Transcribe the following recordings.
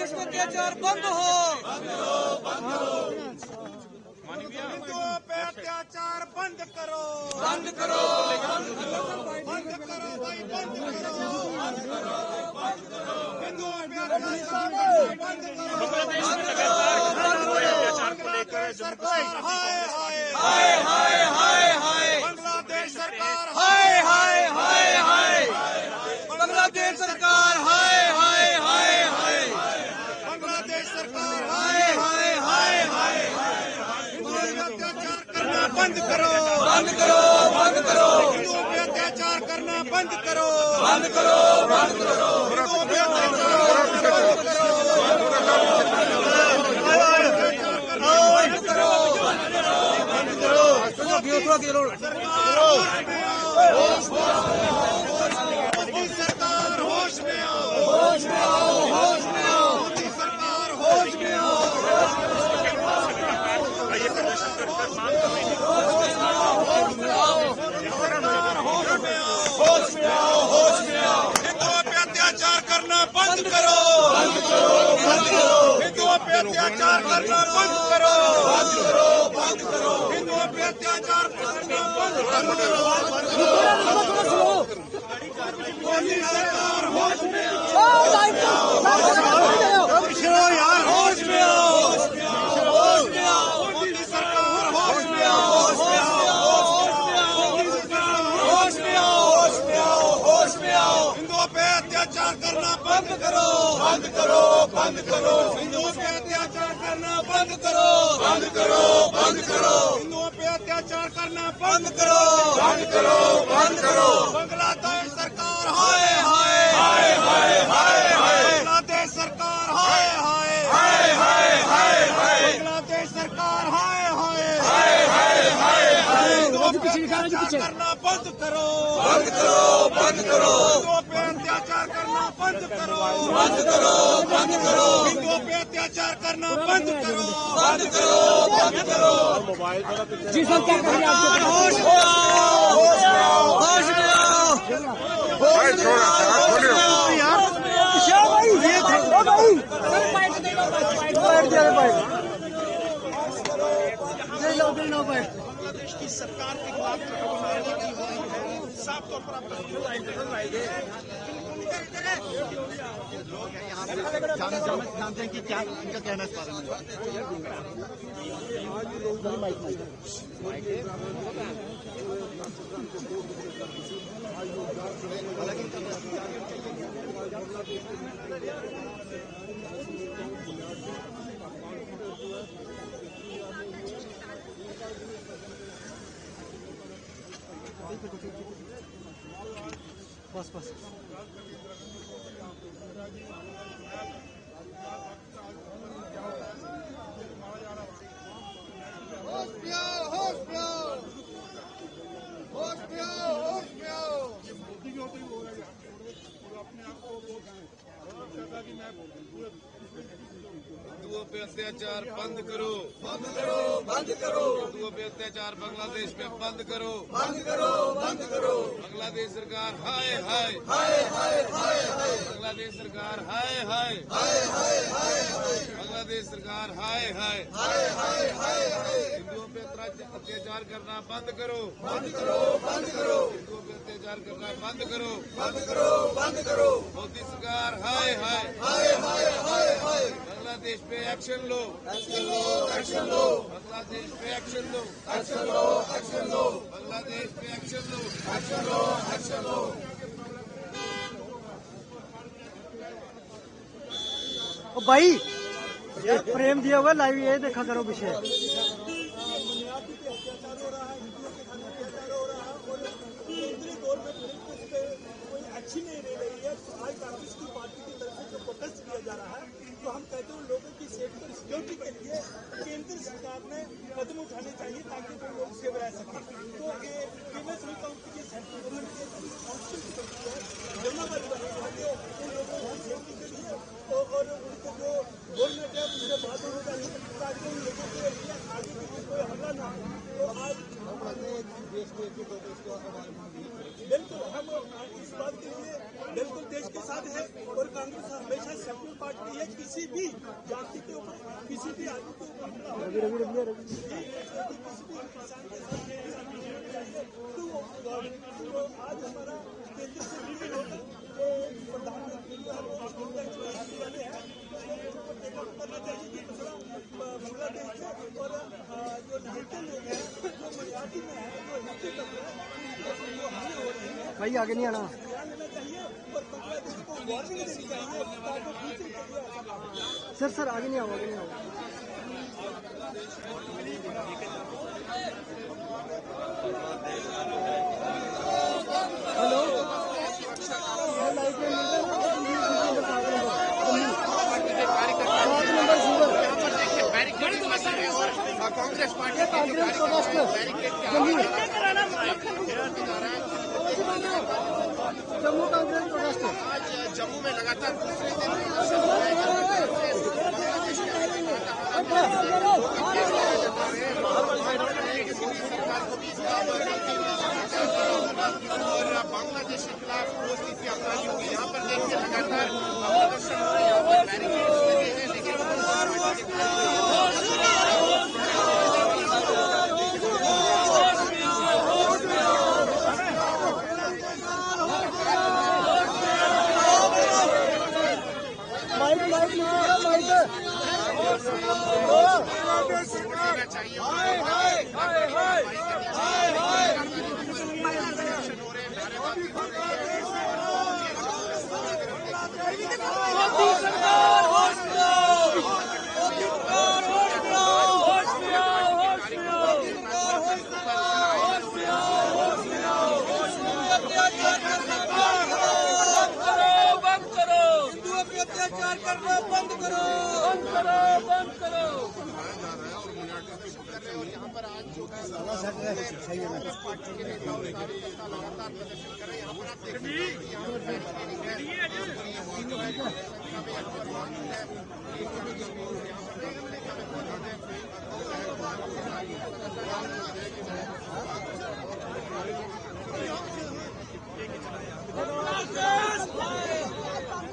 देश में अत्याचार बंद हो। हिंदुओं पे अत्याचार बंद करो, बंद करो, बंद करो भाई, बंद करो, हिंदुओं पे अत्याचार बंद करो। बांग्लादेश सरकार हाय हाय हाय हाय हाय हाय, बांग्लादेश सरकार हाय हाय हाय हाय, बांग्लादेश सरकार हाय हाय हाय हाय, बांग्लादेश सरकार हाय हाय हाय हाय, हिंदुओं पे अत्याचार करना बंद करो, बंद करो, बंद करो, हिंदुओं पे अत्याचार करना बंद करो, बंद करो, बंद करो, हिंदुओं पे अत्याचार करना बंद करो, मोदी सरकार होश में आओ, होश में आओ, होश में आओ, मोदी सरकार होश में आओ, होश में आओ, होश में आओ, हिंदुओं पे अत्याचार करना बंद करो, बंद करो, बंद करो, हिंदुओं पे अत्याचार करना बंद करो, बंद करो, बंद करो, हिंदुओं पे अत्याचार करना बंद करो। मोदी सरकार होश में आओ, यार होश में आओ, होश में आओ, मोदी सरकार होश में आओ, होश में आओ, होश में आओ, होश में आओ, होश में आओ, हिंदुओं पे अत्याचार करना बंद करो, बंद करो, बंद करो, हिंदुओं पे अत्याचार करना बंद करो, बंद करो, बंद करो, हिंदुओं पे अत्याचार करना बंद करो, बंद करो, बंद करो, बांग्लादेश सरकार हाय हाय हाय हाय हाय हाय, बांग्लादेश सरकार हाय हाय हाय हाय हाय हाय, बांग्लादेश सरकार हाय हाय हाय हाय हाय हाय, हिंदुओं पे अत्याचार करना बंद करो, बंद करो, बंद करो, हिंदुओं पे अत्याचार करना बंद करो, बंद करो, बंद करो, हिंदुओं पे अत्याचार करना बंद करो, बंद करो, बंद करो, जी सर, क्या करेंगे आप? होश में आओ, होश में आओ, होश में आओ, भाई थोड़ा सा खोलियो बांग्लादेश की सरकार के खिलाफ जो रैली की हुई है, साफ तौर पर आप लोग यहाँ पे जानते हैं कि क्या इनका कहना है इस बारे में। बस बस होश में आओ, होश में आओ, होश में आओ, होश में आओ। हिंदुओं पे अत्याचार बंद करो, बंद करो, बंद करो, हिंदुओं पे अत्याचार बांग्लादेश में बंद करो, बंद करो, बंद करो, बांग्लादेश सरकार हाय हाय हाय हाय हाय हाय, बांग्लादेश सरकार हाय हाय हाय हाय हाय हाय, बांग्लादेश सरकार हाय हाय हाय हाय हाय हाय, हिंदुओं पे अत्याचार करना बंद करो, बंद करो, बंद करो, हिंदुओं पे अत्याचार करना बंद करो, बंद करो, बंद करो, मोदी सरकार हाय हाय हाय हाय हाय हाय, बांग्लादेश पे एक्शन लो, एक्शन लो, एक्शन लो, बांग्लादेश पे एक्शन लो, एक्शन लो, एक्शन लो, बांग्लादेश पे एक्शन लो, एक्शन लो, एक्शन लो। ओ भाई, प्रेम दिया हुआ लाइव ये देखा करो विषय। अच्छी नहीं रह रही है, आज कांग्रेस की पार्टी की तरफ से जो प्रोटेस्ट किया जा रहा है, तो हम कहते हैं लोगों की सेफ्टी और सिक्योरिटी के लिए केंद्र सरकार ने कदम उठाने चाहिए ताकि वो लोग सेफ रह सकें। तो ये मैं समझता हूँ कि सेंट्रल गवर्नमेंट की काउंसिल की तरफ से जिम्मेदारी बनेगी उन लोगों की सेफ्टी के लिए और उनको जो गवर्नमेंट है उससे बात होनी चाहिए ताकि उन लोगों के लिए आगे भी कोई हमला ना हो। तो आज देश के बिल्कुल हम इस बात के लिए बिल्कुल देश के साथ है और कांग्रेस हमेशा सेक्युलर पार्टी है। किसी भी जाति के ऊपर, किसी भी आदमी के ऊपर हमला किसी भी किसान के साथ चाहिए तो आज हमारा केंद्र से मीटिंग होगा कि प्रधानमंत्री जो है वाले हैं करना चाहिए कि मसला बांग्लादेश से और जो निहत्ते लोग हैं, जो मर्यादा में है, जो हिंदी करते हैं, जो हमले हो रहे हैं, भाई आगे नहीं आना। ध्यान देना चाहिए और बांग्लादेश को वार्निंग देनी चाहिए ताकि दूसरी कभी ऐसा ना हो। सर आगे नहीं आओ, आगे नहीं आओ। Hello Congress party Jammu Congress protest आज जम्मू में लगातार दूसरे दिन और बांग्लादेश के खिलाफ वो स्थिति अपनाई होगी। यहाँ पर देखिए लगातार प्रदर्शन हो रहे हैं, यहाँ पर बैरिकेड्स लगे हैं, लेकिन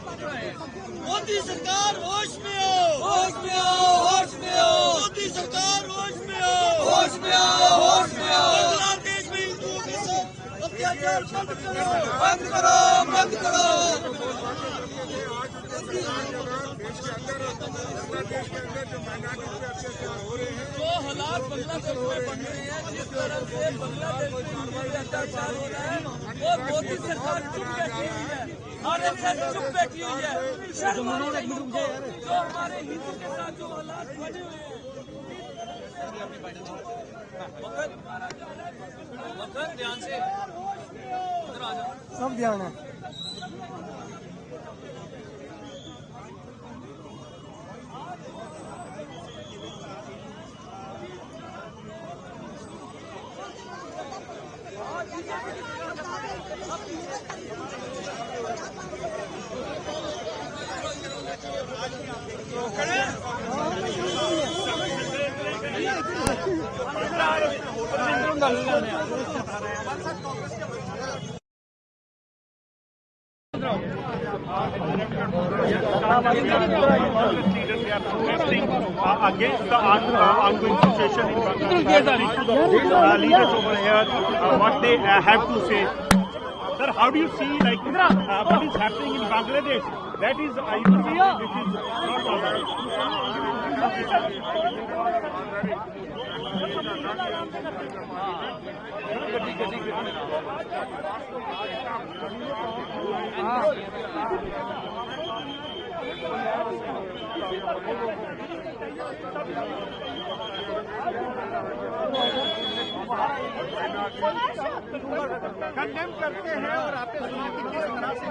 मोदी सरकार होश में आओ, होश में आओ, होश में आओ। मोदी सरकार होश में आओ, होश में आओ, होश में आओ। बांग्लादेश में हिंदुओं के साथ अत्याचार बंद करो, बंद करो, बंद करो। देश के अंदर बांग्लादेश के अंदर जो माइनॉरिटी पे अत्याचार हो रहे हैं, जो हालात बांग्लादेश में बन रहे हैं, जिस तरह से बांग्लादेश में अत्याचार हो रहा है, वो मोदी सरकार चुप बैठी हुई है, RSS चुप बैठी हुई है। शर्म आनी चाहिए उनको, जो हमारे हिंदू के साथ जो हालात बने हुए हैं। मकर ध्यान से इधर आ जाओ, सब ध्यान है। Against the ongoing situation in Bangladesh, to the leaders over here, what they have to say. Sir, how do you see what is happening in Bangladesh? That is, which is not all condemn करते हैं और आपने सुना कि किस तरह से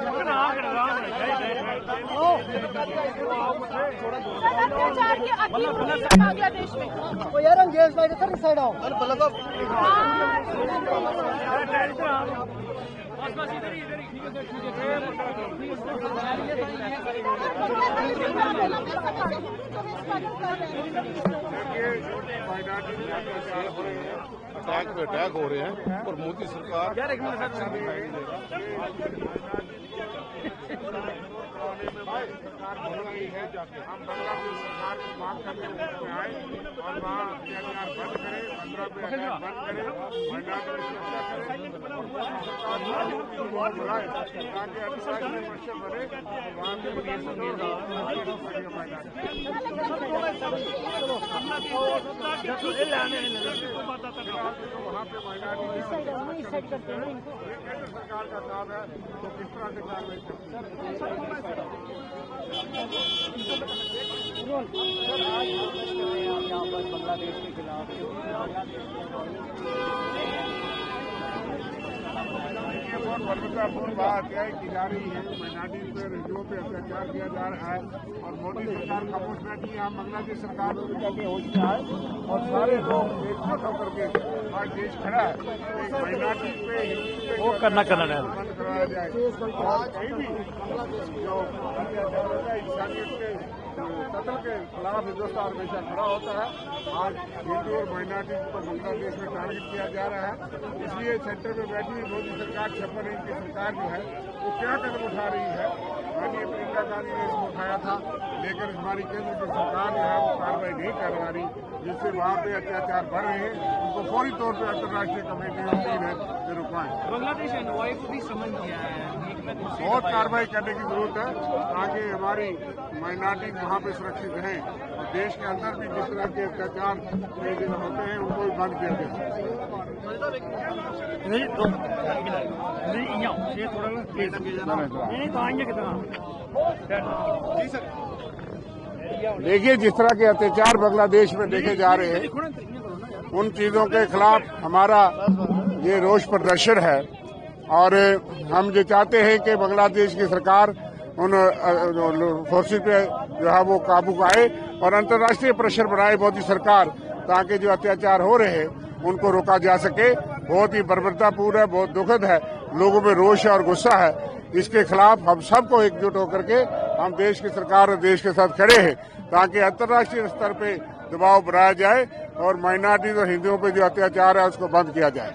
बांग्लादेश में वो यार अंगेज साइड सर इस साइड आओ। अटैक पे अटैक हो रहे हैं और मोदी सरकार हम बांग्लादेश सरकार को मांग करने में आए और वहाँ अत्याचार बंद करे, 15 पे अटैक बंद करे, महिलाओं की सुरक्षा करे और सरकार बुलाए ताकि अंतर्राष्ट्रीय प्रेशर बने और वहाँ पे वहाँ पे माइनॉरिटी सरकार का काम है तो किस तरह से कार्रवाई करती है। बांग्लादेश के खिलाफ ये बहुत बर्दाश्तपूर्ण बात है की जा रही है। माइनॉरिटी पे हिंदुओं पे अत्याचार किया जा रहा है और मोदी सरकार खामोश बैठी है। हम बांग्लादेश सरकार के होश में आए और सारे लोग एकजुट होकर के आज देश खड़ा है। माइनॉरिटी पे वो करना बंद कराया जाए और कहीं भी जो अत्याचार होता है इंसानियत के कत्ल के खिलाफ हिंदुस्तान हमेशा खड़ा होता है। आज हिंदू और माइनॉरिटी को बांग्लादेश में टारगेट किया जा रहा है। इसलिए सेंटर में बैठी हुई मोदी सरकार 56 इंच की सरकार जो है वो क्या कदम उठा रही है। माननीय प्रियंका गांधी ने इसको उठाया था, लेकिन हमारी केंद्र की सरकार जो है वो कार्रवाई नहीं कर पा रही, जिससे वहाँ पे अत्याचार बढ़ रहे हैं। उनको फौरी तौर पर अंतर्राष्ट्रीय कमेटी अपील है कि रुकवाएं। बांग्लादेश एनवाई को भी समझ दिया है, बहुत कार्रवाई करने की जरूरत है ताकि हमारी माइनॉरिटी वहाँ पे सुरक्षित रहें और देश के अंदर भी जिस तरह के अत्याचार होते हैं उनको भी बंद किया जाए। देखिए, जिस तरह के अत्याचार बांग्लादेश में देखे जा रहे हैं उन चीजों के खिलाफ हमारा ये रोष प्रदर्शन है और हम जो चाहते हैं कि बांग्लादेश की सरकार उन फोर्सेस पे जो है वो काबू पाए और अंतर्राष्ट्रीय प्रेशर बनाए मोदी सरकार, ताकि जो अत्याचार हो रहे हैं उनको रोका जा सके। बहुत ही बर्बरतापूर्ण है, बहुत दुखद है, लोगों में रोष और गुस्सा है। इसके खिलाफ हम सबको एकजुट होकर के हम देश की सरकार और देश के साथ खड़े हैं ताकि अंतर्राष्ट्रीय स्तर पे दबाव बनाया जाए और माइनॉरिटी और हिंदुओं पे जो अत्याचार है उसको बंद किया जाए।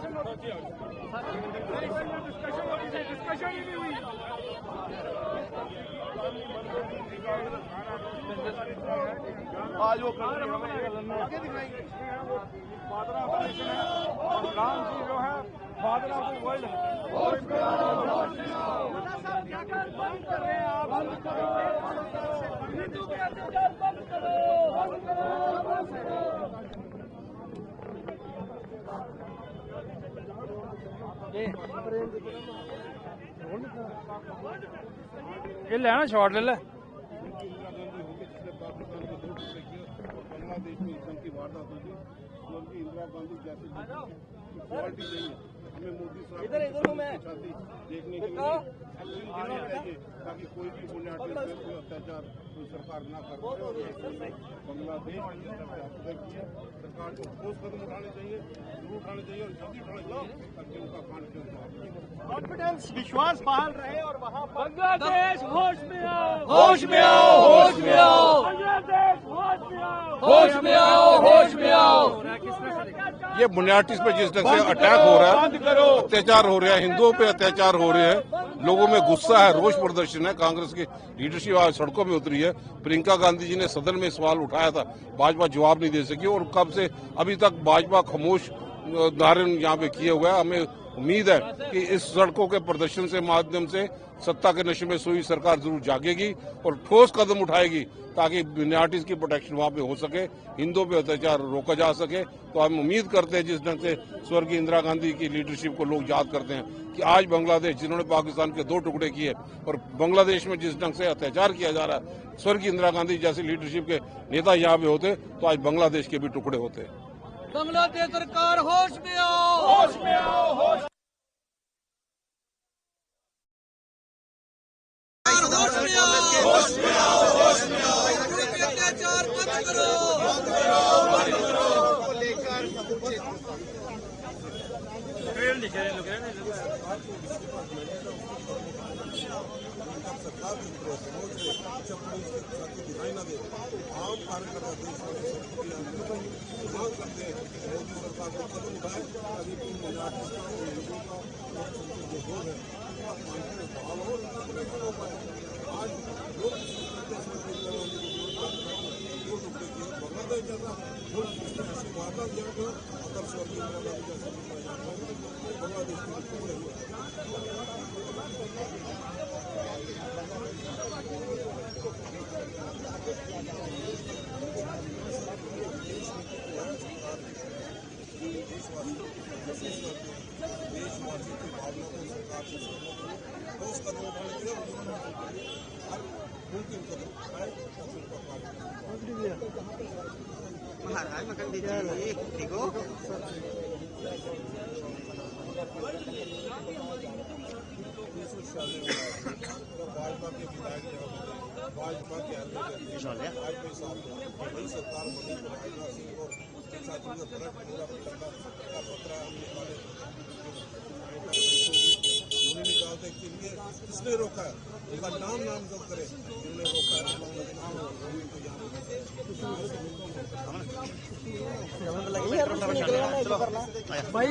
आज वो आगे दिखाएंगे बादरा ऑपरेशन है और राम जी जो है बादरा को वर्ल्ड बंद कर रहे हैं आप, बंद करो, हिंदू के अत्याचार बंद करो, बंद करो। ये लेना शॉट ले ले। बांग्लादेश में इसम की वारदात होगी, स्वर्गीय इंदिरा गांधी जैसे क्वालिटी नहीं है। हमें मोदी साहब देखने के लिए एक्शन लेना चाहिए ताकि कोई भी बुनियादी कोई अत्याचार कोई सरकार न कर पाए। बांग्लादेश सरकार को ठोस कदम उठाने चाहिए, जरूर उठाने चाहिए और जल्दी उठाने चाहिए ताकि उनका कॉन्फिडेंस विश्वास बहाल रहे और वहाँ बांग्लादेश होश में आओ, होश में आओ, होश में आओ, बांग्लादेश होश में आओ, होश में आओ, होश में आओ। ये बुनियादी पे जिस ढंग से अटैक हो रहा है, अत्याचार हो रहा है, हिंदुओं पे अत्याचार हो रहे हैं, लोगों में गुस्सा है, रोष प्रदर्शन है। कांग्रेस की लीडरशिप आज सड़कों में उतरी है। प्रियंका गांधी जी ने सदन में सवाल उठाया था, भाजपा जवाब नहीं दे सकी और कब से अभी तक भाजपा खामोश धारण यहाँ पे किए हुए है। हमें उम्मीद है कि इस सड़कों के प्रदर्शन से माध्यम से सत्ता के नशे में सोई सरकार जरूर जागेगी और ठोस कदम उठाएगी ताकि माइनॉरिटीज की प्रोटेक्शन वहाँ पे हो सके, हिंदुओं पे अत्याचार रोका जा सके। तो हम उम्मीद करते हैं जिस ढंग से स्वर्गीय इंदिरा गांधी की लीडरशिप को लोग याद करते हैं कि आज बांग्लादेश जिन्होंने पाकिस्तान के 2 टुकड़े किए और बांग्लादेश में जिस ढंग से अत्याचार किया जा रहा है, स्वर्गीय इंदिरा गांधी जैसी लीडरशिप के नेता यहाँ पे होते तो आज बांग्लादेश के भी टुकड़े होते। बांग्लादेश सरकार होश में आओ, होश में आओ, होश में आओ, होश में आओ, अत्याचार बंद करो, बंद करो, बंद करो। महाराज मकन दीजिए ठीक हो। भाजपा के विधायक भाजपा के वाजपेयी साहब वही सरकार बनी तो राजनाथ सिंह को साथियों में फर्क पूरा का पत्र हम निकाले उन्होंने निकालने के लिए किसने रोका है, उनका नाम नामजद करे, उन्होंने रोका है। भाई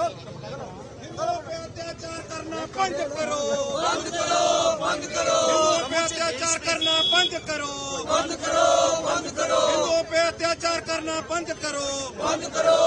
हिंदुओं पे अत्याचार करना बंद करो, बंद करो, बंद करो। हिंदुओं पे अत्याचार करना बंद करो, बंद करो, बंद करो। हिंदुओं पे अत्याचार करना बंद करो, बंद करो,